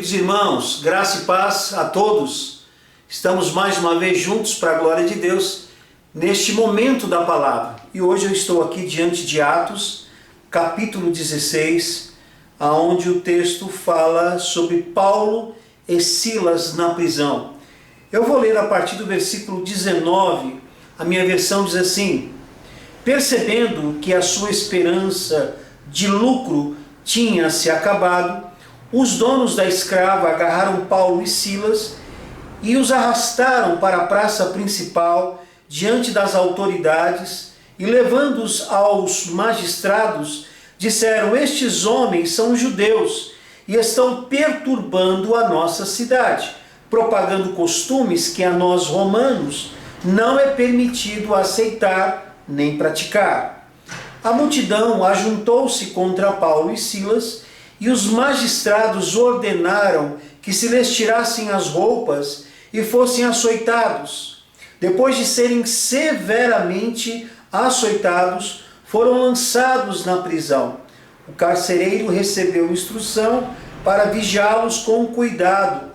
Queridos irmãos, graça e paz a todos. Estamos mais uma vez juntos para a glória de Deus neste momento da palavra. E hoje eu estou aqui diante de Atos, capítulo 16, onde o texto fala sobre Paulo e Silas na prisão. Eu vou ler a partir do versículo 19, a minha versão diz assim: percebendo que a sua esperança de lucro tinha se acabado, os donos da escrava agarraram Paulo e Silas e os arrastaram para a praça principal diante das autoridades e, levando-os aos magistrados, disseram: estes homens são judeus e estão perturbando a nossa cidade, propagando costumes que a nós romanos não é permitido aceitar nem praticar. A multidão ajuntou-se contra Paulo e Silas e os magistrados ordenaram que se lhes tirassem as roupas e fossem açoitados. Depois de serem severamente açoitados, foram lançados na prisão. O carcereiro recebeu instrução para vigiá-los com cuidado.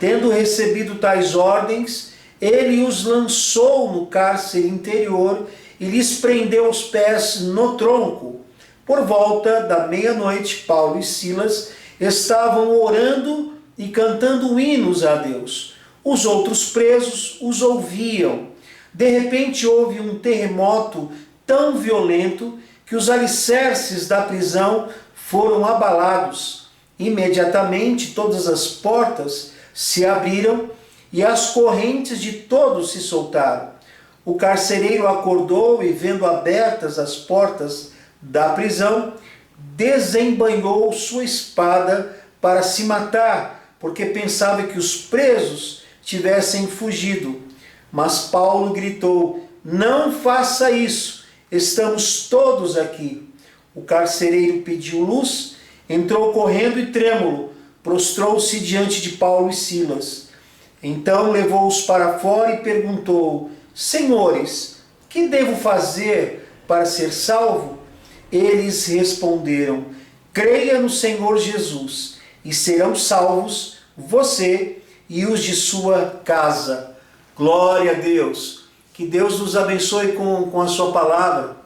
Tendo recebido tais ordens, ele os lançou no cárcere interior e lhes prendeu os pés no tronco. Por volta da meia-noite, Paulo e Silas estavam orando e cantando hinos a Deus. Os outros presos os ouviam. De repente houve um terremoto tão violento que os alicerces da prisão foram abalados. Imediatamente todas as portas se abriram e as correntes de todos se soltaram. O carcereiro acordou e, vendo abertas as portas da prisão, desembainhou sua espada para se matar, porque pensava que os presos tivessem fugido. Mas Paulo gritou: não faça isso, estamos todos aqui. O carcereiro pediu luz, entrou correndo e trêmulo, prostrou-se diante de Paulo e Silas. Então levou-os para fora e perguntou: senhores, que devo fazer para ser salvo? Eles responderam: creia no Senhor Jesus, e serão salvos você e os de sua casa. Glória a Deus. Que Deus nos abençoe com a sua palavra.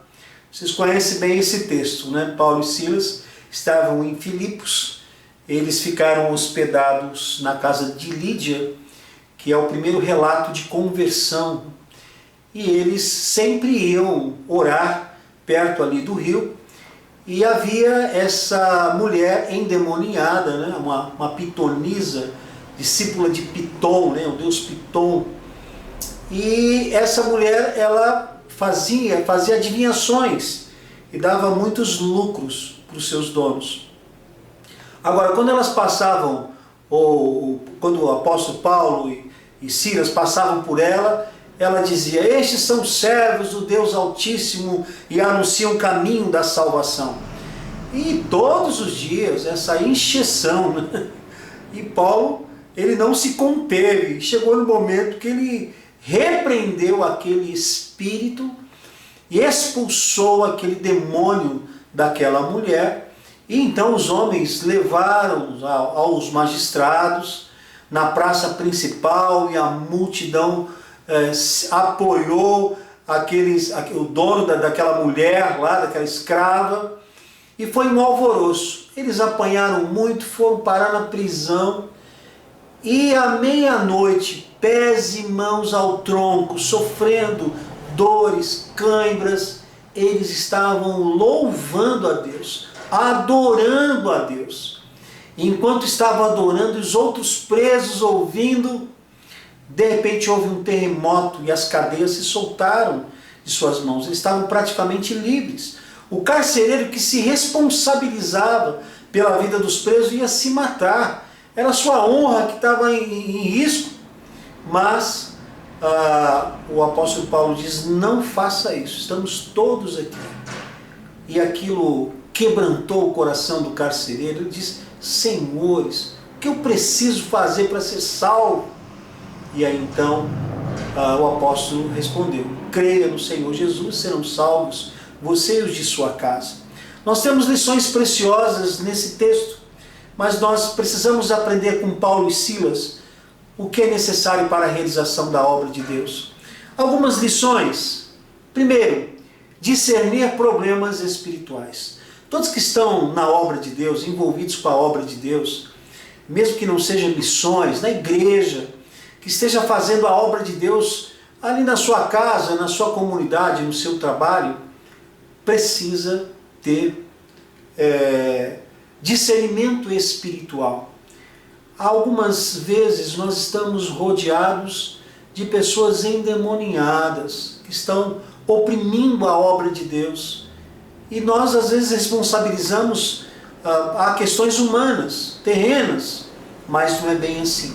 Vocês conhecem bem esse texto, né? Paulo e Silas estavam em Filipos. Eles ficaram hospedados na casa de Lídia, que é o primeiro relato de conversão. E eles sempre iam orar perto ali do rio, e havia essa mulher endemoniada, né? uma pitonisa, discípula de Piton, né? O deus Piton. E essa mulher, ela fazia adivinhações e dava muitos lucros para os seus donos. Agora, quando elas passavam, ou quando o apóstolo Paulo e Silas passavam por ela, ela dizia: estes são servos do Deus Altíssimo e anunciam o caminho da salvação. E todos os dias essa encheção, né? E Paulo, ele não se conteve. Chegou no momento que ele repreendeu aquele espírito e expulsou aquele demônio daquela mulher. E então os homens levaram aos magistrados na praça principal, e a multidão apoiou o dono daquela mulher lá, daquela escrava, e foi um alvoroço. Eles apanharam muito, foram parar na prisão, e à meia-noite, pés e mãos ao tronco, sofrendo dores, cãibras, eles estavam louvando a Deus, adorando a Deus. E enquanto estavam adorando, os outros presos ouvindo, de repente houve um terremoto e as cadeias se soltaram de suas mãos. Eles estavam praticamente livres. O carcereiro, que se responsabilizava pela vida dos presos, ia se matar. Era sua honra que estava em risco. Mas o apóstolo Paulo diz: não faça isso, estamos todos aqui. E aquilo quebrantou o coração do carcereiro. Ele diz: senhores, o que eu preciso fazer para ser salvo? E aí então o apóstolo respondeu: creia no Senhor Jesus, serão salvos você e os de sua casa. Nós temos lições preciosas nesse texto. mas nós precisamos aprender com Paulo e Silas o que é necessário para a realização da obra de Deus. Algumas lições. Primeiro, discernir problemas espirituais. Todos que estão na obra de Deus, envolvidos com a obra de Deus, mesmo que não sejam missões, na igreja, que esteja fazendo a obra de Deus ali na sua casa, na sua comunidade, no seu trabalho, precisa ter discernimento espiritual. Algumas vezes nós estamos rodeados de pessoas endemoniadas, que estão oprimindo a obra de Deus. E nós às vezes responsabilizamos a questões humanas, terrenas, mas não é bem assim.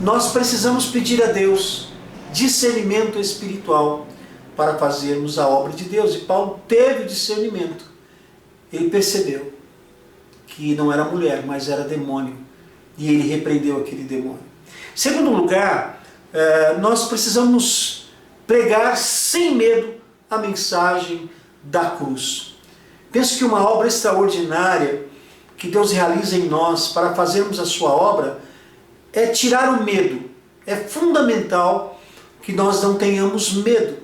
Nós precisamos pedir a Deus discernimento espiritual para fazermos a obra de Deus. E Paulo teve discernimento. Ele percebeu que não era mulher, mas era demônio. E ele repreendeu aquele demônio. Segundo lugar, nós precisamos pregar sem medo a mensagem da cruz. Penso que uma obra extraordinária que Deus realiza em nós para fazermos a sua obra é tirar o medo. É fundamental que nós não tenhamos medo.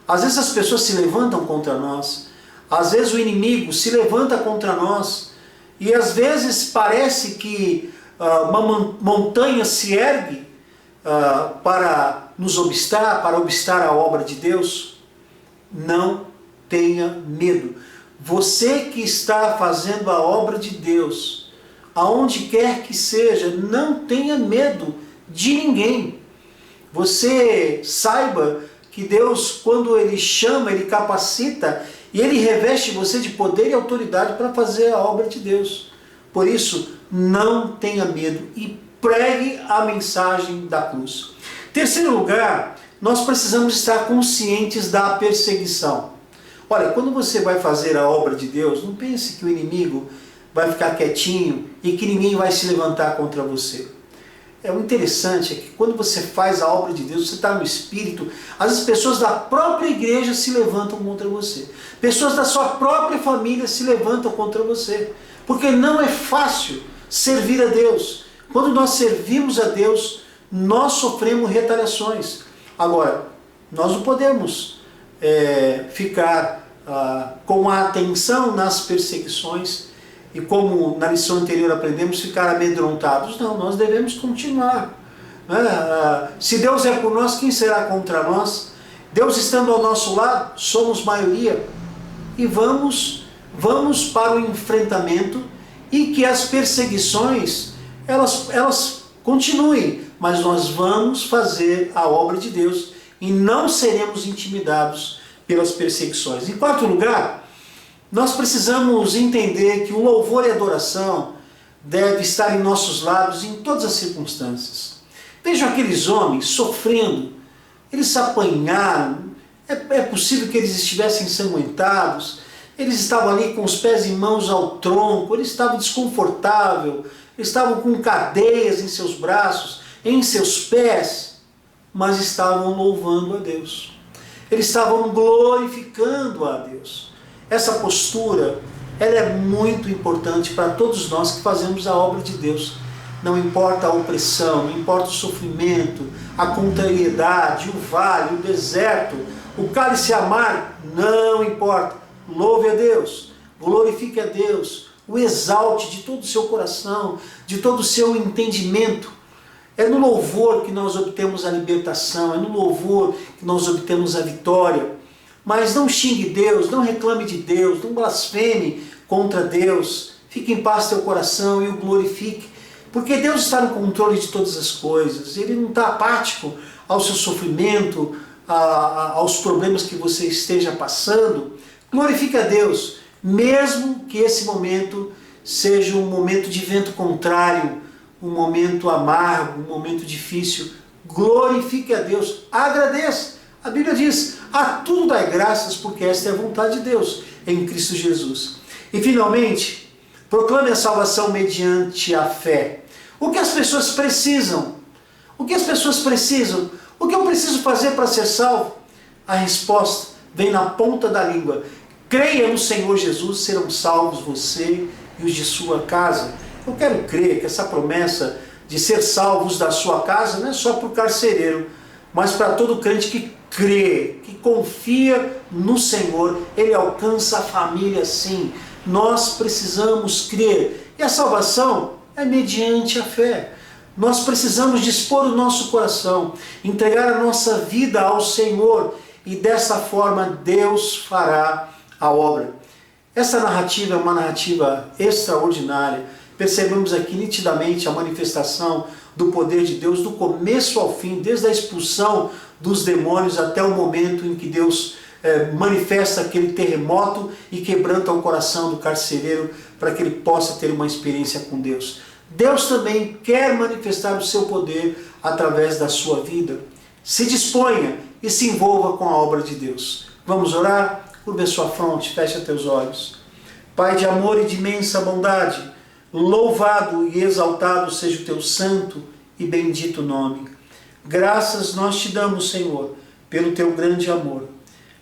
Às vezes as pessoas se levantam contra nós, às vezes o inimigo se levanta contra nós, e às vezes parece que uma montanha se ergue para nos obstar, para obstar a obra de Deus. Não tenha medo. Você que está fazendo a obra de Deus, aonde quer que seja, não tenha medo de ninguém. Você saiba que Deus, quando Ele chama, Ele capacita e Ele reveste você de poder e autoridade para fazer a obra de Deus. Por isso, não tenha medo e pregue a mensagem da cruz. Terceiro lugar, nós precisamos estar conscientes da perseguição. Olha, quando você vai fazer a obra de Deus, não pense que o inimigo vai ficar quietinho e que ninguém vai se levantar contra você. O interessante é que quando você faz a obra de Deus, você está no Espírito, às vezes pessoas da própria igreja se levantam contra você. Pessoas da sua própria família se levantam contra você. Porque não é fácil servir a Deus. Quando nós servimos a Deus, nós sofremos retaliações. Agora, nós não podemos ficar com a atenção nas perseguições e, como na lição anterior aprendemos, ficar amedrontados. Não, nós devemos continuar. Se Deus é por nós, quem será contra nós? Deus estando ao nosso lado, somos maioria. E vamos para o enfrentamento, e que as perseguições elas continuem, mas nós vamos fazer a obra de Deus e não seremos intimidados pelas perseguições. Em quarto lugar, nós precisamos entender que o louvor e a adoração deve estar em nossos lábios em todas as circunstâncias. Vejam aqueles homens sofrendo, eles se apanharam, é possível que eles estivessem ensanguentados, eles estavam ali com os pés e mãos ao tronco, eles estavam desconfortáveis, eles estavam com cadeias em seus braços, em seus pés, mas estavam louvando a Deus. Eles estavam glorificando a Deus. Essa postura, ela é muito importante para todos nós que fazemos a obra de Deus. Não importa a opressão, não importa o sofrimento, a contrariedade, o vale, o deserto, o cálice amargo, não importa. Louve a Deus, glorifique a Deus, o exalte de todo o seu coração, de todo o seu entendimento. É no louvor que nós obtemos a libertação, é no louvor que nós obtemos a vitória. Mas não xingue Deus, não reclame de Deus, não blasfeme contra Deus. Fique em paz teu coração e o glorifique. Porque Deus está no controle de todas as coisas. Ele não está apático ao seu sofrimento, aos problemas que você esteja passando. Glorifique a Deus, mesmo que esse momento seja um momento de vento contrário, um momento amargo, um momento difícil. Glorifique a Deus, agradeça. A Bíblia diz, a tudo dai graças, porque esta é a vontade de Deus em Cristo Jesus. E finalmente, proclame a salvação mediante a fé. O que as pessoas precisam? O que as pessoas precisam? O que eu preciso fazer para ser salvo? A resposta vem na ponta da língua. Creia no Senhor Jesus, serão salvos você e os de sua casa. Eu quero crer que essa promessa de ser salvos da sua casa não é só para o carcereiro, mas para todo crente que crê, que confia no Senhor, ele alcança a família sim. Nós precisamos crer. E a salvação é mediante a fé. Nós precisamos dispor o nosso coração, entregar a nossa vida ao Senhor, e dessa forma Deus fará a obra. Essa narrativa é uma narrativa extraordinária. Percebemos aqui nitidamente a manifestação do poder de Deus do começo ao fim, desde a expulsão dos demônios até o momento em que Deus manifesta aquele terremoto e quebranta o coração do carcereiro para que ele possa ter uma experiência com Deus. Deus também quer manifestar o seu poder através da sua vida. Se disponha e se envolva com a obra de Deus. Vamos orar? Curva a sua fronte, fecha teus olhos. Pai de amor e de imensa bondade, louvado e exaltado seja o teu santo e bendito nome. Graças nós te damos, Senhor, pelo teu grande amor.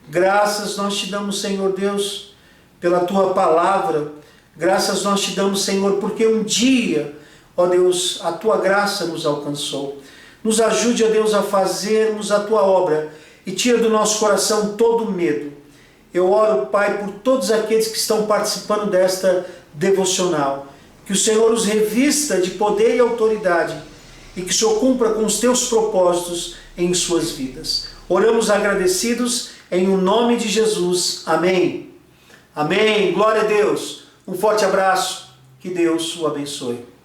Graças nós te damos, Senhor Deus, pela tua palavra. Graças nós te damos, Senhor, porque um dia, ó Deus, a tua graça nos alcançou. Nos ajude, ó Deus, a fazermos a tua obra e tira do nosso coração todo o medo. Eu oro, Pai, por todos aqueles que estão participando desta devocional. Que o Senhor os revista de poder e autoridade e que o Senhor cumpra com os teus propósitos em suas vidas. Oramos agradecidos em o nome de Jesus. Amém. Amém. Glória a Deus. Um forte abraço. Que Deus o abençoe.